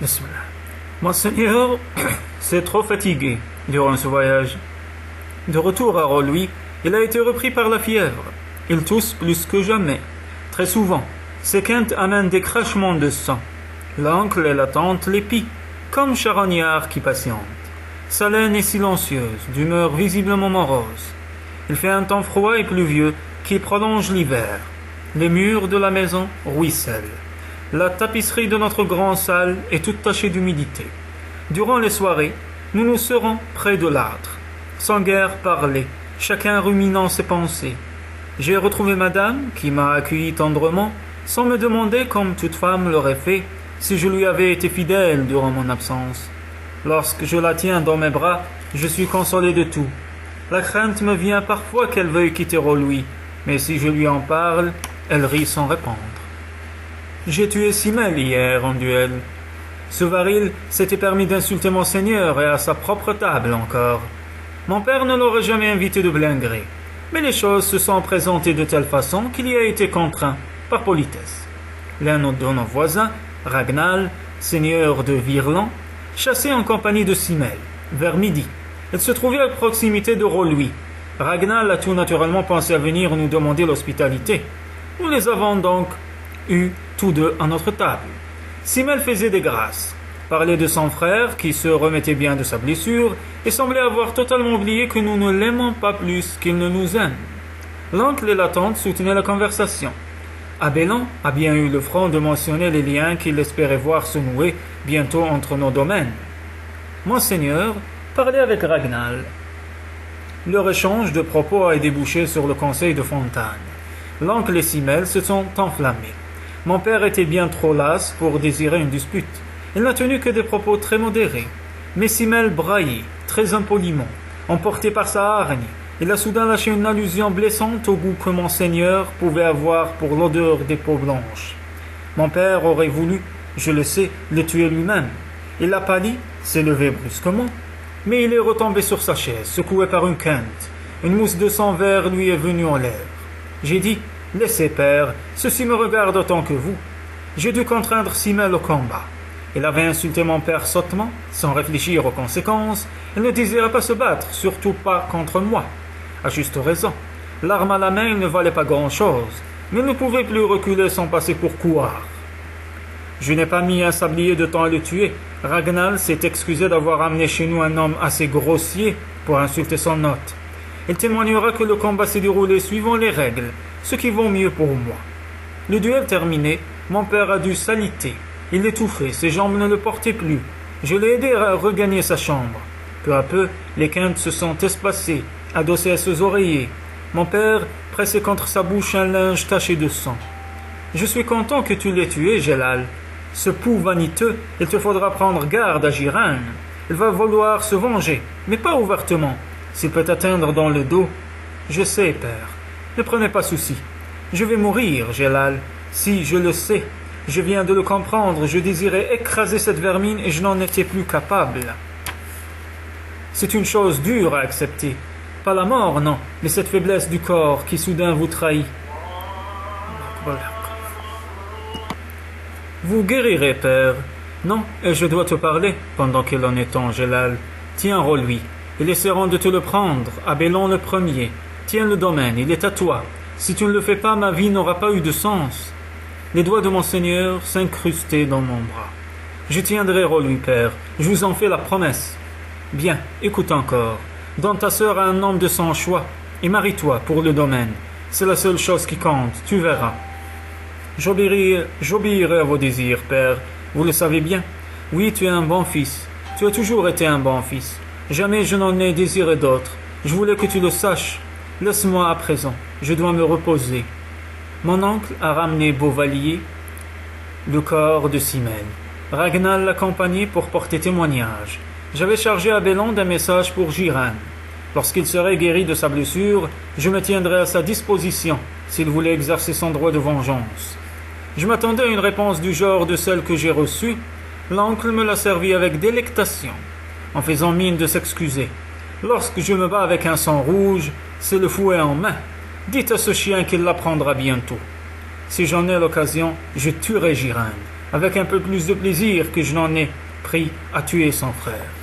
Bismillah. Monseigneur s'est trop fatigué durant ce voyage. De retour à Rolui, il a été repris par la fièvre. Il tousse plus que jamais. Très souvent, ses quintes amènent des craquements de sang. L'oncle et la tante l'épient, comme charognard qui patiente. Sa laine est silencieuse, d'humeur visiblement morose. Il fait un temps froid et pluvieux qui prolonge l'hiver. Les murs de la maison ruissellent. La tapisserie de notre grande salle est toute tachée d'humidité. Durant les soirées, nous nous serons près de l'âtre, sans guère parler, chacun ruminant ses pensées. J'ai retrouvé madame, qui m'a accueilli tendrement, sans me demander, comme toute femme l'aurait fait, si je lui avais été fidèle durant mon absence. Lorsque je la tiens dans mes bras, je suis consolé de tout. La crainte me vient parfois qu'elle veuille quitter Rolui, mais si je lui en parle, elle rit sans répondre. J'ai tué Simel hier en duel. Ce varil s'était permis d'insulter Monseigneur et à sa propre table encore. Mon père ne l'aurait jamais invité de plein gré, mais les choses se sont présentées de telle façon qu'il y a été contraint, par politesse. L'un de nos voisins, Ragnal, seigneur de Virland, chassait en compagnie de Simel, vers midi. Il se trouvait à proximité de Rolui. Ragnal a tout naturellement pensé à venir nous demander l'hospitalité. Nous les avons donc eus tous deux à notre table. Simel faisait des grâces, parlait de son frère qui se remettait bien de sa blessure et semblait avoir totalement oublié que nous ne l'aimons pas plus qu'il ne nous aime. L'oncle et la tante soutenaient la conversation. Abélon a bien eu le front de mentionner les liens qu'il espérait voir se nouer bientôt entre nos domaines. Monseigneur parlait avec Ragnal. Leur échange de propos a débouché sur le conseil de Fontaine. L'oncle et Simel se sont enflammés. Mon père était bien trop las pour désirer une dispute. Il n'a tenu que des propos très modérés. Mais Simel braillait, très impoliment, emporté par sa hargne. Il a soudain lâché une allusion blessante au goût que Monseigneur pouvait avoir pour l'odeur des peaux blanches. Mon père aurait voulu, je le sais, le tuer lui-même. Il a pâli, s'est levé brusquement, mais il est retombé sur sa chaise, secoué par une quinte. Une mousse de sang vert lui est venue en l'air. J'ai dit, laissez père, ceci me regarde autant que vous. J'ai dû contraindre Simel au combat. Il avait insulté mon père sottement, sans réfléchir aux conséquences. Il ne désirait pas se battre, surtout pas contre moi. À juste raison. L'arme à la main, il ne valait pas grand-chose, mais il ne pouvait plus reculer sans passer pour couard. Je n'ai pas mis un sablier de temps à le tuer. Ragnal s'est excusé d'avoir amené chez nous un homme assez grossier pour insulter son hôte. Il témoignera que le combat s'est déroulé suivant les règles, ce qui vaut mieux pour moi. Le duel terminé, mon père a dû s'aliter. Il étouffait, ses jambes ne le portaient plus. Je l'ai aidé à regagner sa chambre. Peu à peu, les quintes se sont espacées, adossées à ses oreillers. Mon père pressait contre sa bouche un linge taché de sang. Je suis content que tu l'aies tué, Gélal. Ce pou vaniteux, il te faudra prendre garde à Giran. Il va vouloir se venger, mais pas ouvertement. S'il peut t'atteindre dans le dos, je sais, père. Ne prenez pas souci. Je vais mourir, Gélal. Si, je le sais. Je viens de le comprendre. Je désirais écraser cette vermine et je n'en étais plus capable. C'est une chose dure à accepter. Pas la mort, non, mais cette faiblesse du corps qui soudain vous trahit. Vous guérirez, père. Non, et je dois te parler, pendant qu'il en est temps, Gélal. Tiens, Rolui. Ils essaieront de te le prendre, Abélon le premier. Tiens le domaine, il est à toi. Si tu ne le fais pas, ma vie n'aura pas eu de sens. Les doigts de Monseigneur s'incrustaient dans mon bras. Je tiendrai, Rolui, père. Je vous en fais la promesse. Bien, écoute encore. Donne ta sœur à un homme de son choix, et marie-toi pour le domaine. C'est la seule chose qui compte, tu verras. J'obéirai à vos désirs, père. Vous le savez bien. Oui, tu es un bon fils. Tu as toujours été un bon fils. Jamais je n'en ai désiré d'autre. Je voulais que tu le saches. Laisse-moi à présent. Je dois me reposer. Mon oncle a ramené Beauvalier, le corps de Simel. Ragnal l'accompagnait pour porter témoignage. J'avais chargé Abélon d'un message pour Giran. Lorsqu'il serait guéri de sa blessure, je me tiendrais à sa disposition s'il voulait exercer son droit de vengeance. Je m'attendais à une réponse du genre de celle que j'ai reçue. L'oncle me l'a servi avec délectation, en faisant mine de s'excuser. Lorsque je me bats avec un sang rouge, c'est le fouet en main. Dites à ce chien qu'il l'apprendra bientôt. Si j'en ai l'occasion, je tuerai Giran. avec un peu plus de plaisir que je n'en ai pris à tuer son frère.